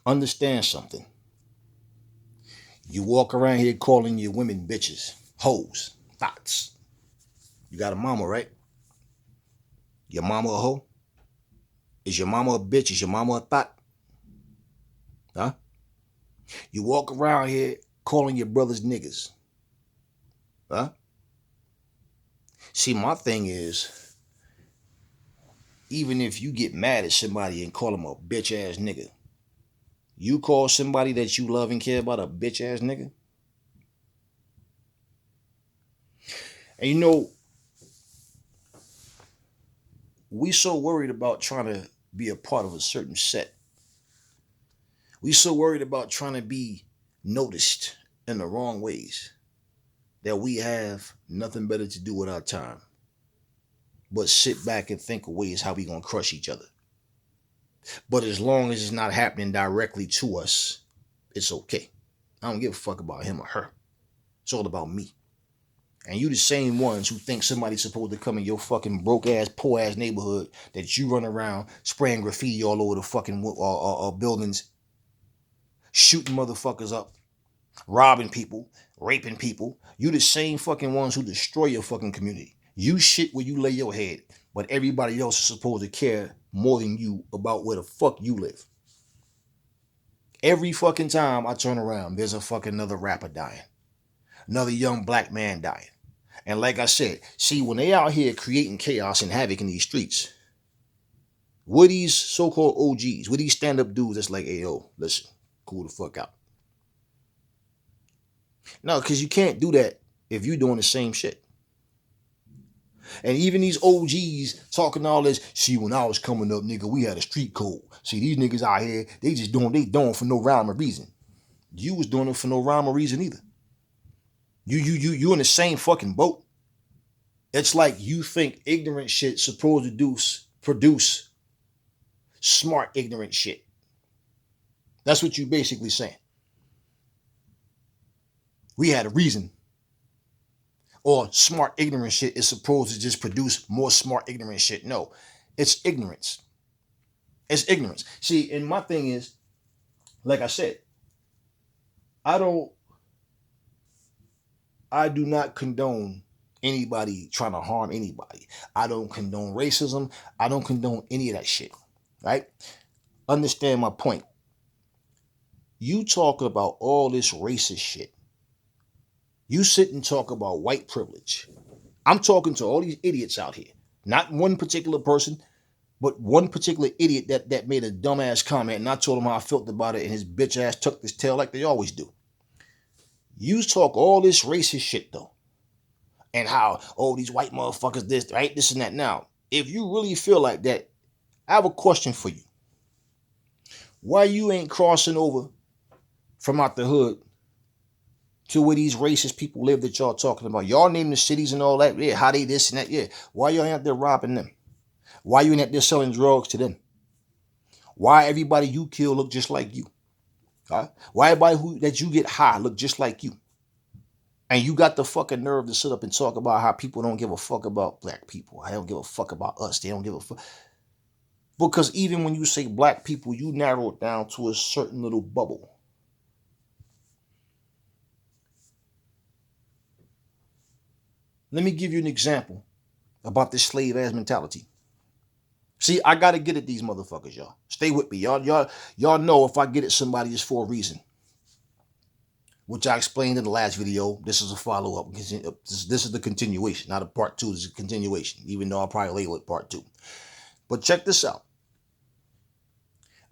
Understand something. You walk around here calling your women bitches, hoes, thoughts. You got a mama, right? Your mama a hoe? Is your mama a bitch? Is your mama a thought? Huh? You walk around here calling your brothers niggas. Huh? See, my thing is, even if you get mad at somebody and call them a bitch ass nigga, you call somebody that you love and care about a bitch ass nigga? And you know, we so worried about trying to be a part of a certain set. We so worried about trying to be noticed in the wrong ways that we have nothing better to do with our time but sit back and think of ways how we gonna crush each other. But as long as it's not happening directly to us, it's okay. I don't give a fuck about him or her. It's all about me. And you the same ones who think somebody's supposed to come in your fucking broke ass, poor ass neighborhood that you run around spraying graffiti all over the fucking buildings, shooting motherfuckers up, robbing people, raping people. You the same fucking ones who destroy your fucking community. You shit where you lay your head, but everybody else is supposed to care more than you about where the fuck you live. Every fucking time I turn around, there's a fucking another rapper dying, another young black man dying. And like I said, see, when they out here creating chaos and havoc in these streets, what these so-called OGs, what these stand-up dudes that's like, hey, yo, listen, cool the fuck out. No, because you can't do that if you're doing the same shit. And even these OGs talking all this, see, when I was coming up, nigga, we had a street code. See, these niggas out here, they doing for no rhyme or reason. You was doing it for no rhyme or reason either. You in the same fucking boat. It's like you think ignorant shit supposed to produce smart ignorant shit. That's what you basically saying. We had a reason. Or smart ignorant shit is supposed to just produce more smart ignorant shit. No, it's ignorance. It's ignorance. See, and my thing is, like I said, I don't I do not condone anybody trying to harm anybody. I don't condone racism. I don't condone any of that shit. Right? Understand my point. You talk about all this racist shit. You sit and talk about white privilege. I'm talking to all these idiots out here. Not one particular person, but one particular idiot that made a dumbass comment, and I told him how I felt about it, and his bitch ass tucked his tail like they always do. You talk all this racist shit though, and how, oh, these white motherfuckers this, right, this and that. Now, if you really feel like that, I have a question for you. Why you ain't crossing over from out the hood to where these racist people live that y'all talking about? Y'all name the cities and all that. Yeah, how they this and that. Yeah, why y'all ain't out there robbing them? Why you ain't out there selling drugs to them? Why everybody you kill look just like you? Huh? Why everybody that you get high look just like you? And you got the fucking nerve to sit up and talk about how people don't give a fuck about black people. I don't give a fuck about us. They don't give a fuck. Because even when you say black people, you narrow it down to a certain little bubble. Let me give you an example about this slave ass mentality. See, I gotta get at these motherfuckers, y'all. Stay with me. Y'all know if I get at somebody, it's for a reason. Which I explained in the last video. This is a follow-up. This is the continuation, not a part two. This is a continuation, even though I'll probably label it part two. But check this out.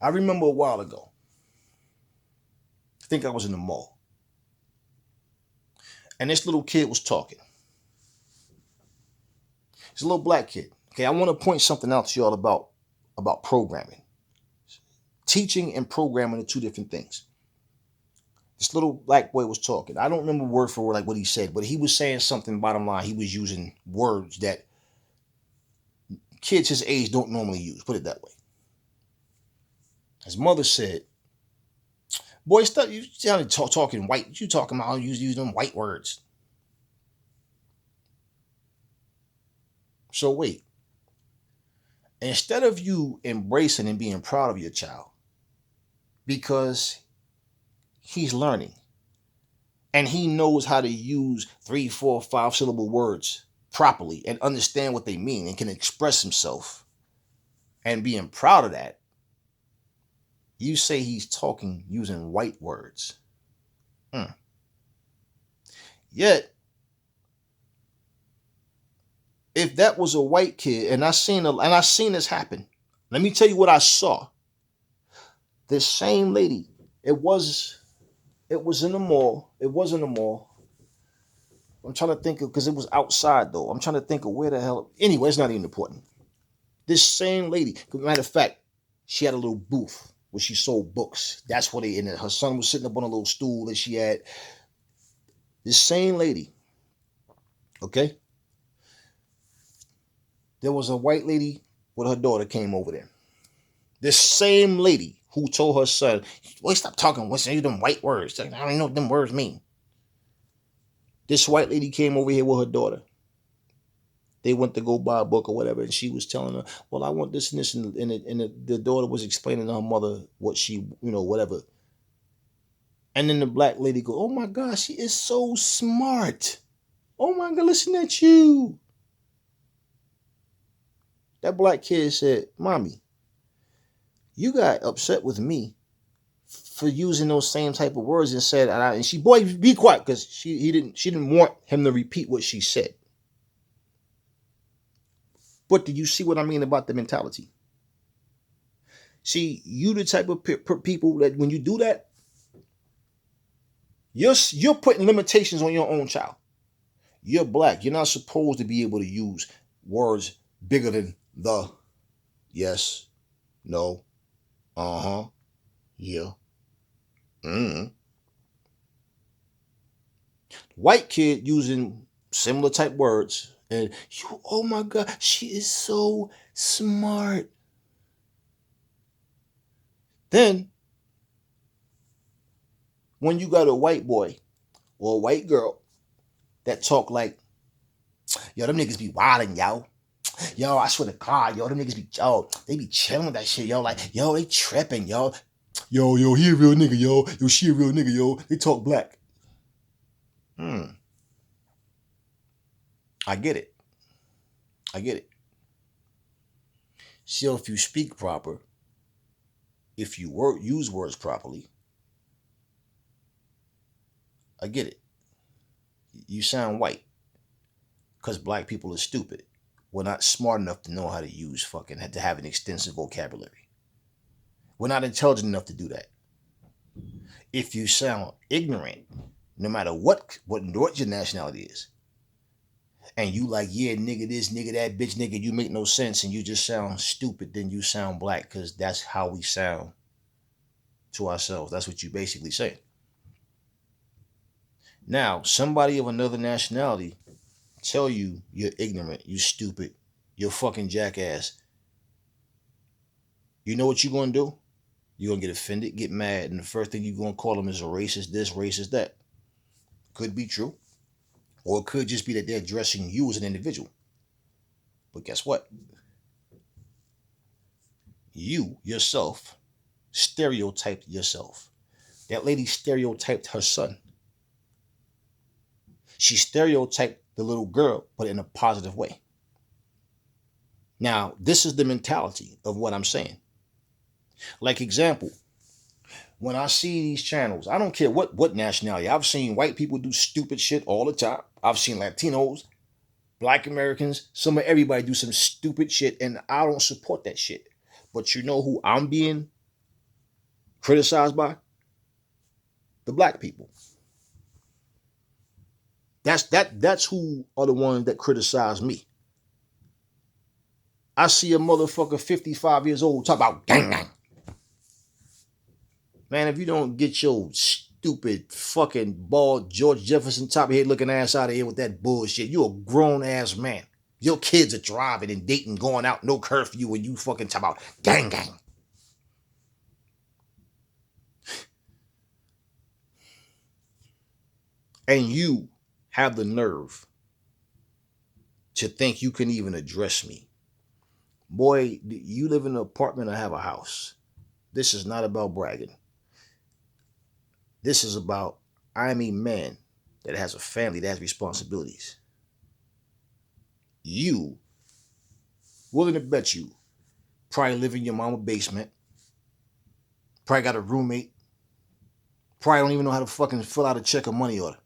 I remember a while ago, I think I was in the mall, and this little kid was talking. He's a little black kid. Okay, I want to point something out to y'all about programming. Teaching and programming are two different things. This little black boy was talking. I don't remember word for word like what he said, but he was saying something. Bottom line, he was using words that kids his age don't normally use. Put it that way. His mother said, "Boy, stop! You sounded talking white. You talking about how you use them white words." So wait. Instead of you embracing and being proud of your child, because he's learning and he knows how to use 3, 4, 5 syllable words properly and understand what they mean and can express himself and being proud of that. You say he's talking using white words. Yet, if that was a white kid, and I seen this happen, let me tell you what I saw. This same lady, it was in the mall. It was in the mall. I'm trying to think of, because it was outside though. I'm trying to think of where the hell. Anyway, it's not even important. This same lady, matter of fact, she had a little booth where she sold books. That's what they in it. Her son was sitting up on a little stool that she had. This same lady, okay? There was a white lady with her daughter came over there. This same lady who told her son, "Boy, stop talking. What's them white words? I don't even know what them words mean." This white lady came over here with her daughter. They went to go buy a book or whatever, and she was telling her, "Well, I want this and this," and the daughter was explaining to her mother what she, whatever. And then the black lady go, "Oh my God, she is so smart. Oh my God, listen at you." That black kid said, "Mommy, you got upset with me for using those same type of words," and said, and she, "Boy, be quiet," because she didn't want him to repeat what she said. But do you see what I mean about the mentality? See, you the type of people that when you do that, you're putting limitations on your own child. You're black. You're not supposed to be able to use words bigger than the, yes, no, uh-huh, yeah, White kid using similar type words, and you, "Oh my God, she is so smart." Then, when you got a white boy or a white girl that talk like, "Yo, them niggas be wildin', yo. Yo, I swear to God, yo, them niggas be, yo, they be chilling with that shit, yo. Like, yo, they tripping, yo. Yo, he a real nigga, yo. Yo, she a real nigga, yo. They talk black." I get it. I get it. So if you speak proper, if you use words properly, I get it. You sound white because black people are stupid. We're not smart enough to know how to use to have an extensive vocabulary. We're not intelligent enough to do that. If you sound ignorant, no matter what your nationality is, and you like, "Yeah, nigga this, nigga that, bitch nigga," you make no sense and you just sound stupid, then you sound black, because that's how we sound to ourselves. That's what you basically say. Now, somebody of another nationality tell you you're ignorant, you stupid, you're fucking jackass. You know what you're gonna do? You're gonna get offended, get mad, and the first thing you're gonna call them is a racist this, racist that. Could be true. Or it could just be that they're addressing you as an individual. But guess what? You yourself stereotyped yourself. That lady stereotyped her son. She stereotyped the little girl, but in a positive way. Now, this is the mentality of what I'm saying. Like example, when I see these channels, I don't care what nationality. I've seen white people do stupid shit all the time. I've seen Latinos, Black Americans, everybody do some stupid shit, and I don't support that shit. But you know who I'm being criticized by? The black people. That's who are the ones that criticize me. I see a motherfucker 55 years old talk about gang gang. Man, if you don't get your stupid fucking bald George Jefferson top head looking ass out of here with that bullshit, you a grown ass man. Your kids are driving and dating, going out, no curfew, and you fucking talk about gang gang. And you have the nerve to think you can even address me. Boy, you live in an apartment or have a house. This is not about bragging. This is about I'm a man that has a family that has responsibilities. You, willing to bet you, probably live in your mama's basement, probably got a roommate, probably don't even know how to fucking fill out a check or money order,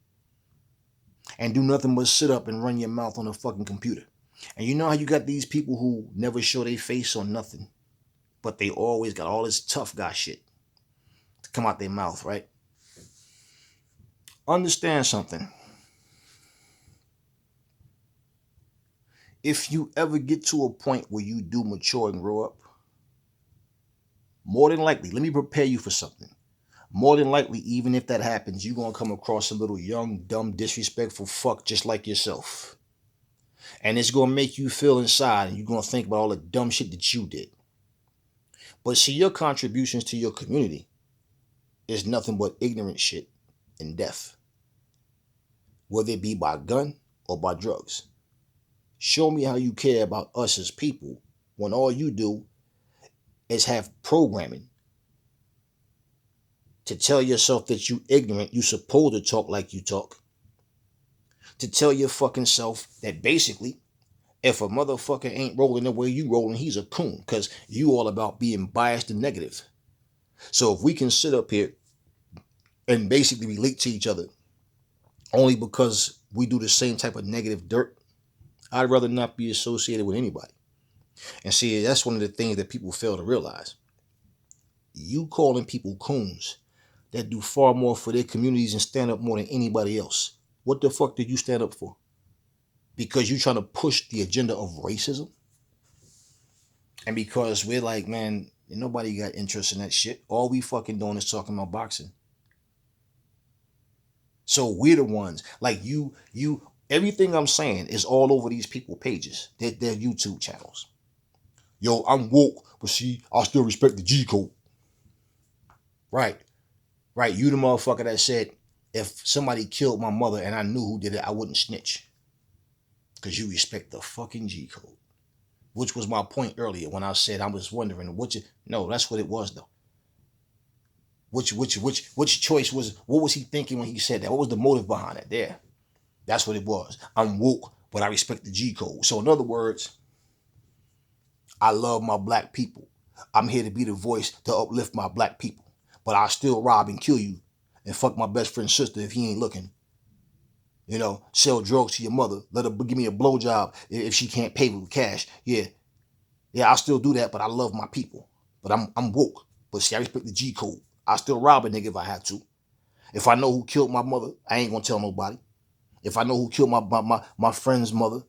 and do nothing but sit up and run your mouth on a fucking computer. And you know how you got these people who never show their face or nothing, but they always got all this tough guy shit to come out their mouth, right? Understand something. If you ever get to a point where you do mature and grow up, more than likely, let me prepare you for something. More than likely, even if that happens, you're gonna come across a little young, dumb, disrespectful fuck just like yourself. And it's gonna make you feel inside, and you're gonna think about all the dumb shit that you did. But see, your contributions to your community is nothing but ignorant shit and death, whether it be by gun or by drugs. Show me how you care about us as people when all you do is have programming to tell yourself that you ignorant, you supposed to talk like you talk. To tell your fucking self that basically, if a motherfucker ain't rolling the way you rolling, he's a coon. Because you all about being biased and negative. So if we can sit up here and basically relate to each other only because we do the same type of negative dirt, I'd rather not be associated with anybody. And see, that's one of the things that people fail to realize. You calling people coons that do far more for their communities and stand up more than anybody else. What the fuck did you stand up for? Because you trying to push the agenda of racism? And because we're like, man, nobody got interest in that shit. All we fucking doing is talking about boxing. So we're the ones, like everything I'm saying is all over these people pages, their YouTube channels. Yo, I'm woke, but see, I still respect the G code. Right. Right. You the motherfucker that said, if somebody killed my mother and I knew who did it, I wouldn't snitch. Because you respect the fucking G code. Which was my point earlier when I said I was wondering no, that's what it was though. Which choice was, what was he thinking when he said that? What was the motive behind it? There. That's what it was. I'm woke, but I respect the G code. So in other words, I love my black people. I'm here to be the voice to uplift my black people. But I'll still rob and kill you and fuck my best friend's sister if he ain't looking. You know, sell drugs to your mother. Let her give me a blowjob if she can't pay with cash. Yeah, I'll still do that, but I love my people. But I'm woke. But see, I respect the G code. I'll still rob a nigga if I have to. If I know who killed my mother, I ain't gonna tell nobody. If I know who killed my friend's mother,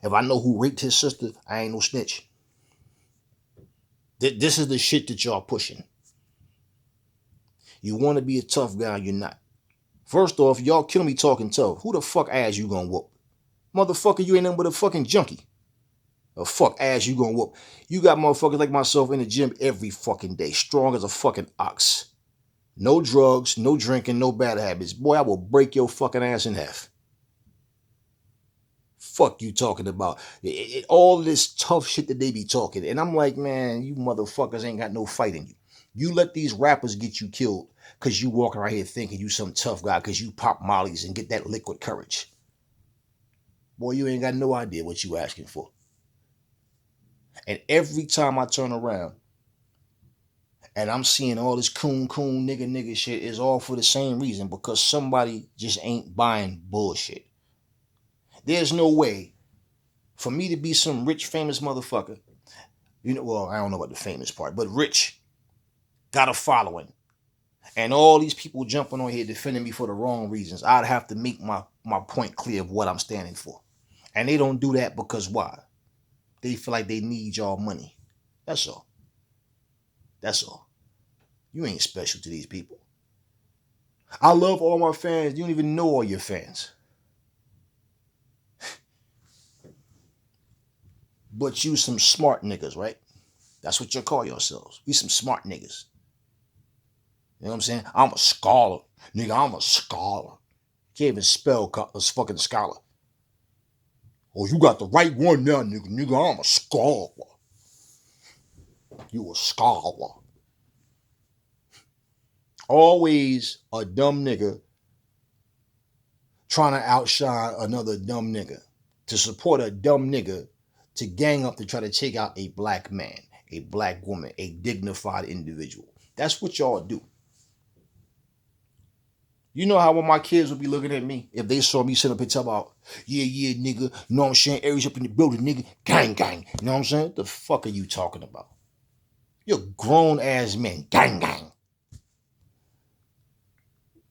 if I know who raped his sister, I ain't no snitch. This is the shit that y'all pushing. You want to be a tough guy, you're not. First off, y'all kill me talking tough. Who the fuck ass you gonna whoop? Motherfucker, you ain't nothing but a fucking junkie. A fuck ass you gonna whoop. You got motherfuckers like myself in the gym every fucking day, strong as a fucking ox. No drugs, no drinking, no bad habits. Boy, I will break your fucking ass in half. Fuck you talking about? All this tough shit that they be talking. And I'm like, man, you motherfuckers ain't got no fight in you. You let these rappers get you killed because you walking around here thinking you some tough guy because you pop mollies and get that liquid courage. Boy, you ain't got no idea what you asking for. And every time I turn around and I'm seeing all this coon, nigga shit, is all for the same reason, because somebody just ain't buying bullshit. There's no way for me to be some rich, famous motherfucker. You know, well, I don't know about the famous part, but rich, got a following, and all these people jumping on here defending me for the wrong reasons. I'd have to make my point clear of what I'm standing for. And they don't do that because why? They feel like they need y'all money. That's all. That's all. You ain't special to these people. I love all my fans. You don't even know all your fans. But you some smart niggas, right? That's what you call yourselves. We some smart niggas. You know what I'm saying? I'm a scholar. Nigga, I'm a scholar. Can't even spell a fucking scholar. Oh, you got the right one now, nigga. Nigga, I'm a scholar. You a scholar. Always a dumb nigga trying to outshine another dumb nigga, to support a dumb nigga, to gang up to try to take out a black man, a black woman, a dignified individual. That's what y'all do. You know how when my kids would be looking at me, if they saw me sit up and talk about, yeah, nigga, you know what I'm saying? Aries up in the building, nigga, gang. You know what I'm saying? What the fuck are you talking about? You're grown ass men, gang.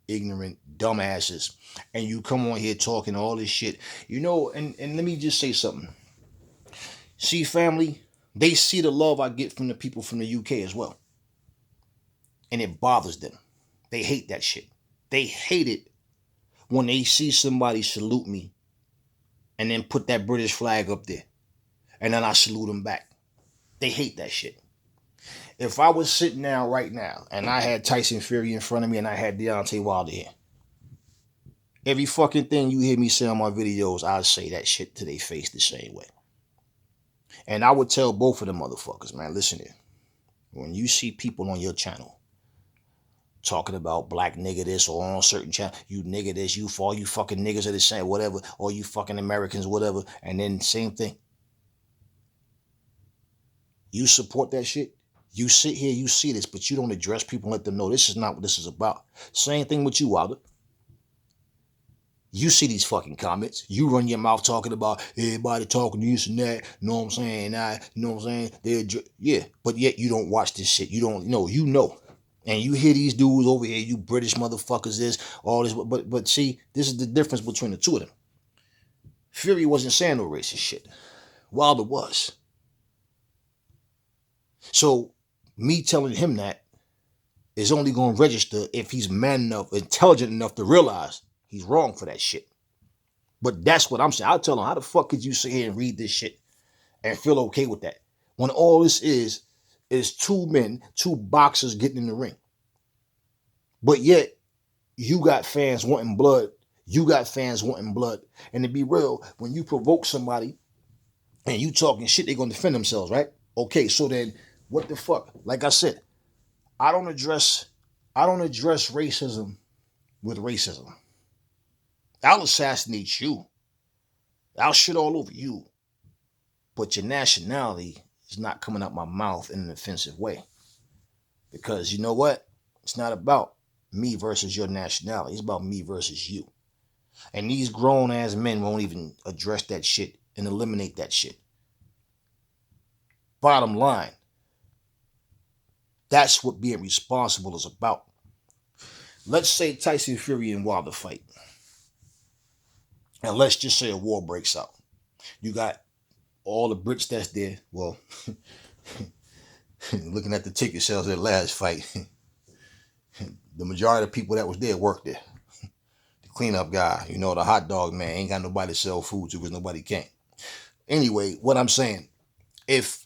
Ignorant dumbasses. And you come on here talking all this shit. You know, and let me just say something. See, family, they see the love I get from the people from the UK as well. And it bothers them. They hate that shit. They hate it when they see somebody salute me and then put that British flag up there. And then I salute them back. They hate that shit. If I was sitting down right now and I had Tyson Fury in front of me and I had Deontay Wilder here, every fucking thing you hear me say on my videos, I'd say that shit to their face the same way. And I would tell both of them motherfuckers, man, listen here. When you see people on your channel talking about black nigga this or on a certain channel, you nigga this, you fall, you fucking niggas are the same, whatever, or you fucking Americans, whatever, and then same thing. You support that shit. You sit here, you see this, but you don't address people and let them know this is not what this is about. Same thing with you, Wilder. You see these fucking comments. You run your mouth talking about everybody talking this and that. You know what I'm saying? You know what I'm saying? Yeah, but yet you don't watch this shit. You don't know. You know. And you hear these dudes over here, you British motherfuckers, this, all this. But see, this is the difference between the two of them. Fury wasn't saying no racist shit. Wilder was. So me telling him that is only going to register if he's man enough, intelligent enough to realize he's wrong for that shit. But that's what I'm saying. I'll tell him, how the fuck could you sit here and read this shit and feel okay with that? When all this is two men, two boxers getting in the ring. But yet, you got fans wanting blood. You got fans wanting blood. And to be real, when you provoke somebody and you talking shit, they're going to defend themselves, right? Okay, so then what the fuck? Like I said, I don't address racism with racism. I'll assassinate you. I'll shit all over you. But your nationality is not coming out my mouth in an offensive way. Because you know what? It's not about me versus your nationality. It's about me versus you. And these grown ass men won't even address that shit and eliminate that shit. Bottom line, that's what being responsible is about. Let's say Tyson Fury and Wilder fight. And let's just say a war breaks out. You got all the Brits that's there. Well, looking at the ticket sales of that last fight, the majority of the people that was there worked there. The cleanup guy, you know, the hot dog man, ain't got nobody to sell food to because nobody can. Anyway, what I'm saying, if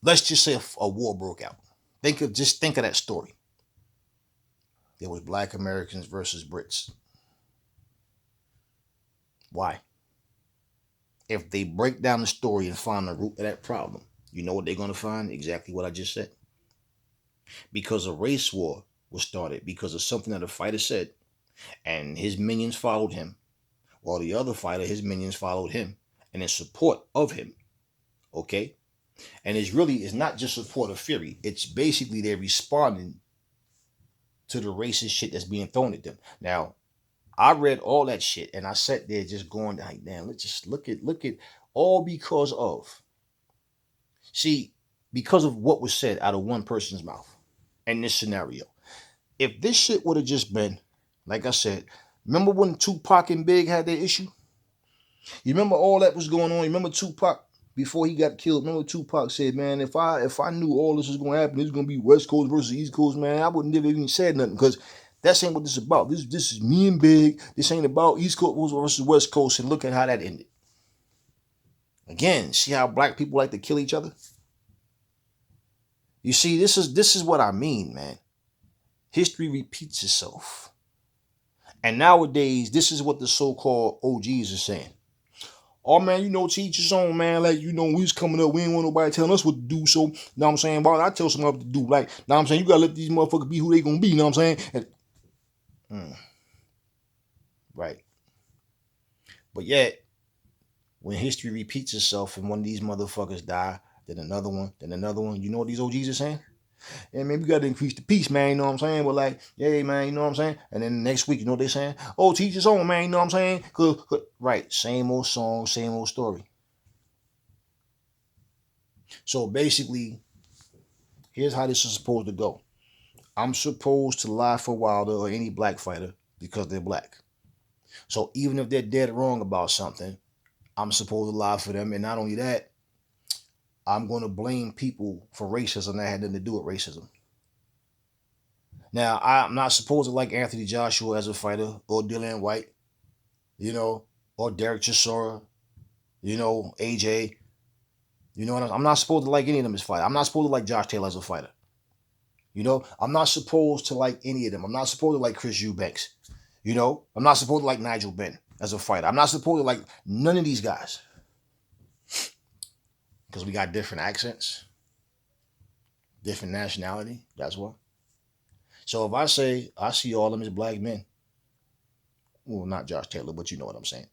let's just say a war broke out. Think of that story. There was black Americans versus Brits. Why? If they break down the story and find the root of that problem, you know what they're going to find? Exactly what I just said. Because a race war was started because of something that a fighter said, and his minions followed him, while the other fighter, his minions followed him, and in support of him. Okay? And it's not just support of Fury. It's basically they're responding to the racist shit that's being thrown at them. Now, I read all that shit and I sat there just going like, damn, let's just look at all because of what was said out of one person's mouth in this scenario. If this shit would have just been, like I said, remember when Tupac and Big had their issue? You remember all that was going on? You remember Tupac before he got killed? Remember Tupac said, man, if I knew all this was going to happen, it's going to be West Coast versus East Coast, man, I wouldn't have even said nothing because that ain't what this is about. This is me and Big. This ain't about East Coast versus West Coast. And look at how that ended. Again, see how black people like to kill each other? You see, this is what I mean, man. History repeats itself. And nowadays, this is what the so-called OGs are saying. Oh man, teach his own, man. Like, we was coming up, we ain't want nobody telling us what to do. So, know what I'm saying? Why I tell somebody what to do? Like, know what I'm saying? You gotta let these motherfuckers be who they gonna be, you know what I'm saying? Right. But yet, when history repeats itself and one of these motherfuckers die, then another one, you know what these OGs are saying? Yeah, man, we got to increase the peace, man, you know what I'm saying? But like, yeah, man, you know what I'm saying? And then next week, you know what they're saying? Oh, teach his own, man, you know what I'm saying? Right, same old song, same old story. So basically, here's how this is supposed to go. I'm supposed to lie for Wilder or any black fighter because they're black. So even if they're dead wrong about something, I'm supposed to lie for them. And not only that, I'm going to blame people for racism that had nothing to do with racism. Now, I'm not supposed to like Anthony Joshua as a fighter or Dillian White, or Derek Chisora, AJ. I'm not supposed to like any of them as fighters. I'm not supposed to like Josh Taylor as a fighter. I'm not supposed to like any of them. I'm not supposed to like Chris Eubanks. I'm not supposed to like Nigel Benn as a fighter. I'm not supposed to like none of these guys. Because we got different accents, different nationality. That's why. So if I say I see all of them as black men, well, not Josh Taylor, but you know what I'm saying.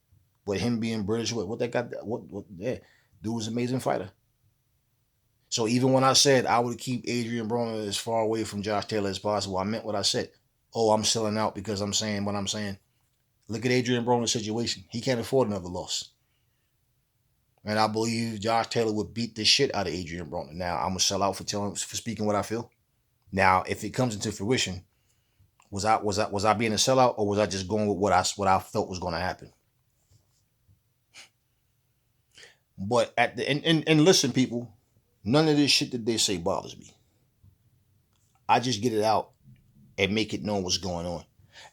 But him being British, what that got? Yeah, dude was an amazing fighter. So even when I said I would keep Adrian Broner as far away from Josh Taylor as possible, I meant what I said. Oh, I'm selling out because I'm saying what I'm saying. Look at Adrian Broner's situation. He can't afford another loss. And I believe Josh Taylor would beat the shit out of Adrian Broner. Now I'm gonna sell out for speaking what I feel. Now, if it comes into fruition, was I being a sellout, or was I just going with what I felt was going to happen? But at the and listen, people, none of this shit that they say bothers me. I just get it out and make it known what's going on,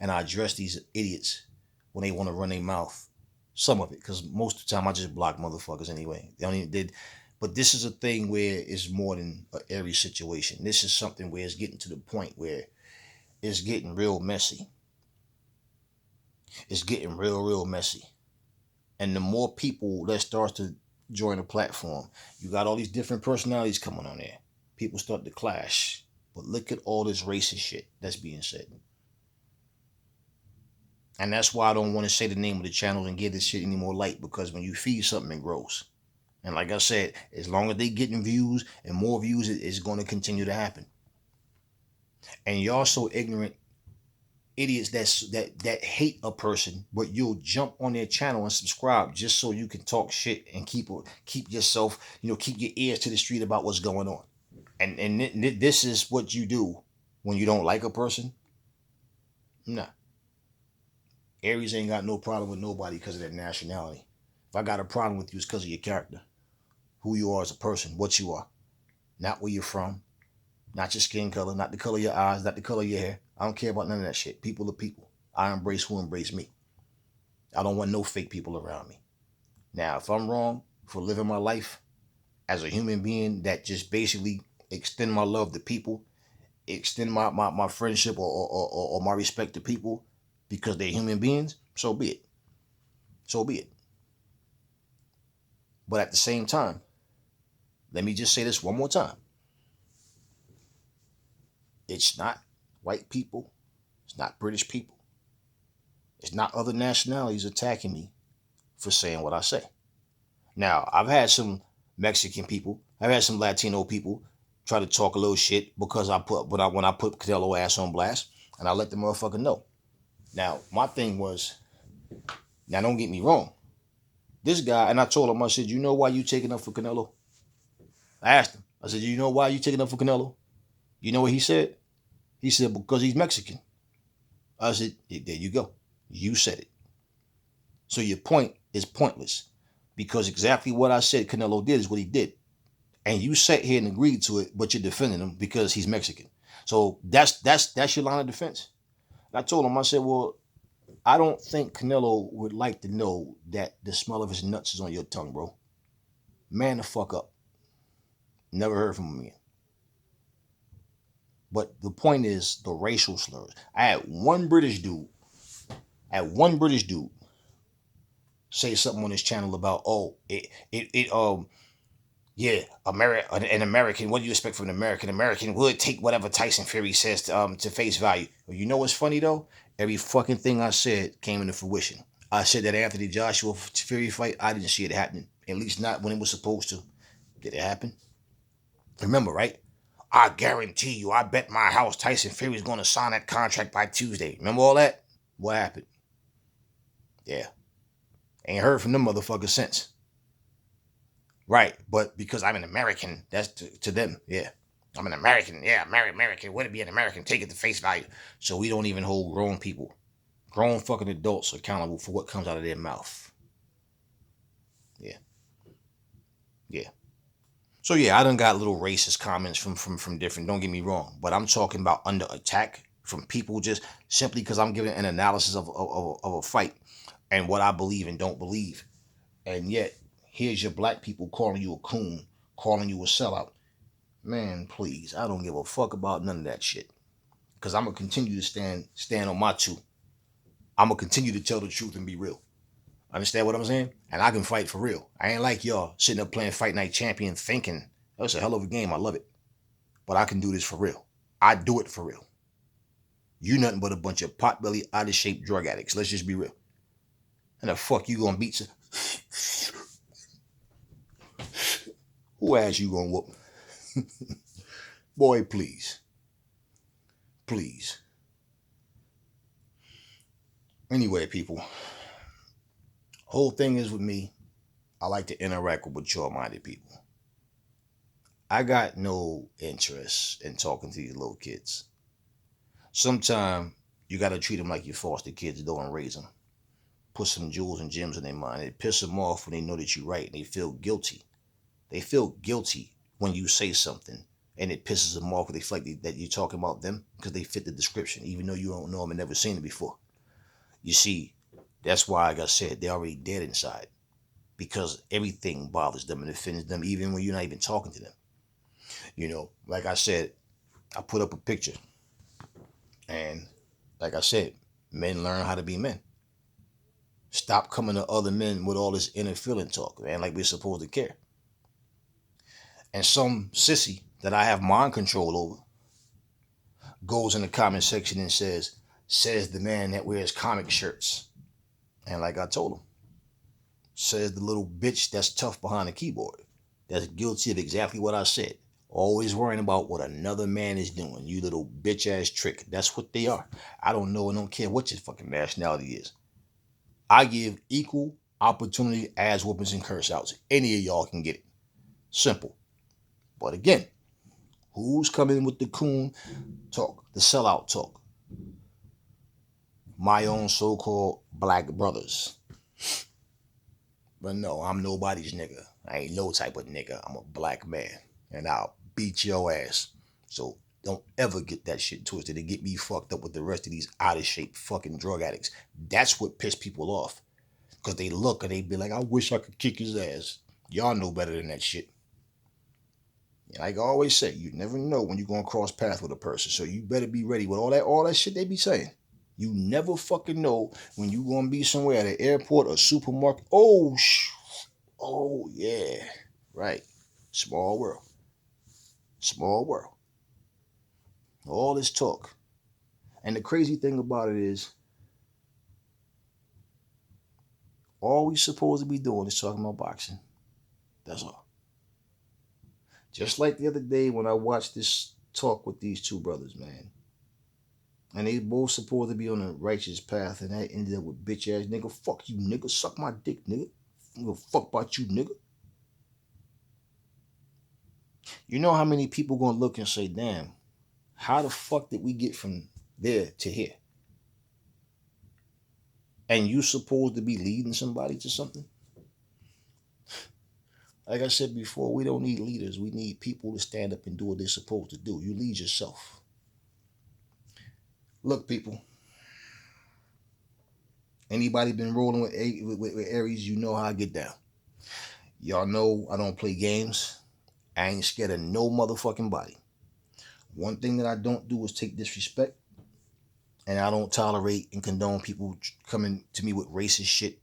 and I address these idiots when they want to run their mouth. Some of it, because most of the time I just block motherfuckers anyway. They don't even did. But this is a thing where it's more than an airy situation. This is something where it's getting to the point where it's getting real messy. It's getting real messy. And the more people that start to join the platform, you got all these different personalities coming on there. People start to clash. But look at all this racist shit that's being said. And that's why I don't want to say the name of the channel and give this shit any more light, because when you feed something, it grows. And like I said, as long as they getting views and more views, it's going to continue to happen. And y'all so ignorant idiots that hate a person, but you'll jump on their channel and subscribe just so you can talk shit and keep yourself, keep your ears to the street about what's going on. And this is what you do when you don't like a person. Nah. Aries ain't got no problem with nobody because of their nationality. If I got a problem with you, it's because of your character, who you are as a person, what you are, not where you're from, not your skin color, not the color of your eyes, not the color of your hair. I don't care about none of that shit. People are people. I embrace who embrace me. I don't want no fake people around me. Now, if I'm wrong for living my life as a human being that just basically extend my love to people, extend my friendship or my respect to people because they're human beings, so be it. So be it. But at the same time, let me just say this one more time. It's not white people. It's not British people. It's not other nationalities attacking me for saying what I say. Now, I've had some Mexican people, I've had some Latino people try to talk a little shit because when I put Canelo ass on blast, and I let the motherfucker know. Now, my thing was, now don't get me wrong. This guy, and I told him, I said, you know why you taking up for Canelo? I asked him. I said, you know why you taking up for Canelo? You know what he said? He said, because he's Mexican. I said, there you go. You said it. So your point is pointless, because exactly what I said Canelo did is what he did. And you sat here and agreed to it, but you're defending him because he's Mexican. So that's your line of defense. And I told him, I said, well, I don't think Canelo would like to know that the smell of his nuts is on your tongue, bro. Man the fuck up. Never heard from him again. But the point is the racial slurs. I had one British dude say something on this channel about, oh, yeah, an American. What do you expect from an American? American would take whatever Tyson Fury says to face value. Well, you know what's funny though? Every fucking thing I said came into fruition. I said that after the Joshua Fury fight, I didn't see it happening. At least not when it was supposed to. Did it happen? Remember, right? I guarantee you, I bet my house Tyson Fury's going to sign that contract by Tuesday. Remember all that? What happened? Yeah. Ain't heard from them motherfuckers since. Right. But because I'm an American, that's to them. Yeah. I'm an American. Yeah, American. Wouldn't be an American. Take it to face value. So we don't even hold grown people, grown fucking adults accountable for what comes out of their mouth. Yeah. Yeah. So yeah, I done got little racist comments from different. Don't get me wrong, but I'm talking about under attack from people just simply because I'm giving an analysis of a fight and what I believe and don't believe, and yet here's your black people calling you a coon, calling you a sellout. Man, please, I don't give a fuck about none of that shit. Cause I'm gonna continue to stand on my two. I'm gonna continue to tell the truth and be real. Understand what I'm saying? And I can fight for real. I ain't like y'all sitting up playing Fight Night Champion thinking that's a hell of a game. I love it. But I can do this for real. I do it for real. You nothing but a bunch of potbelly, out of shape drug addicts. Let's just be real. And the fuck you gonna beat some... Who ass you gonna whoop? Boy, please. Please. Anyway, people. Whole thing is with me, I like to interact with mature-minded people. I got no interest in talking to these little kids. Sometimes you gotta treat them like your foster kids though and raise them. Put some jewels and gems in their mind. It pisses them off when they know that you're right and they feel guilty. They feel guilty when you say something and it pisses them off. They feel like that you're talking about them because they fit the description, even though you don't know them and never seen it before. You see, that's why, like I said, they're already dead inside because everything bothers them and offends them, even when you're not even talking to them. You know, like I said, I put up a picture and, like I said, men learn how to be men. Stop coming to other men with all this inner feeling talk, man, like we're supposed to care. And some sissy that I have mind control over goes in the comment section and says the man that wears comic shirts. And like I told him, says the little bitch that's tough behind the keyboard, that's guilty of exactly what I said. Always worrying about what another man is doing. You little bitch ass trick. That's what they are. I don't know and don't care what your fucking nationality is. I give equal opportunity ass whoopings and curse outs. Any of y'all can get it. Simple. But again, who's coming with the coon talk, the sellout talk? My own so-called black brothers. But no, I'm nobody's nigga. I ain't no type of nigga. I'm a black man. And I'll beat your ass. So don't ever get that shit twisted and get me fucked up with the rest of these out of shape fucking drug addicts. That's what piss people off. Because they look and they be like, I wish I could kick his ass. Y'all know better than that shit. Like I always say, you never know when you're going to cross paths with a person. So you better be ready with all that shit they be saying. You never fucking know when you're going to be somewhere at an airport or supermarket. Oh, yeah. Right. Small world. Small world. All this talk. And the crazy thing about it is, all we supposed to be doing is talking about boxing. That's all. Just like the other day when I watched this talk with these two brothers, man. And they both supposed to be on a righteous path, and that ended up with bitch ass nigga. Fuck you, nigga. Suck my dick, nigga. I don't give a fuck about you, nigga. You know how many people gonna look and say, damn, how the fuck did we get from there to here? And you supposed to be leading somebody to something? Like I said before, we don't need leaders. We need people to stand up and do what they're supposed to do. You lead yourself. Look, people. Anybody been rolling with Aries, you know how I get down. Y'all know I don't play games. I ain't scared of no motherfucking body. One thing that I don't do is take disrespect. And I don't tolerate and condone people coming to me with racist shit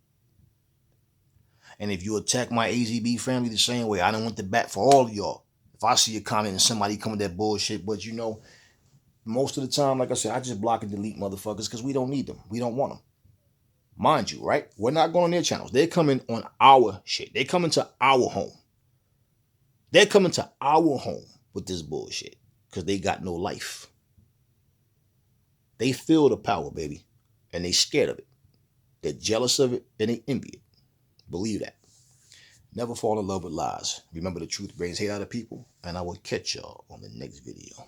And if you attack my AZB family the same way, I don't want the back for all of y'all. If I see a comment and somebody come with that bullshit, but you know, most of the time, like I said, I just block and delete motherfuckers because we don't need them. We don't want them. Mind you, right? We're not going on their channels. They're coming on our shit. They're coming to our home. They're coming to our home with this bullshit because they got no life. They feel the power, baby, and they scared of it. They're jealous of it and they envy it. Believe that. Never fall in love with lies. Remember, the truth brings hate out of people, and I will catch y'all on the next video.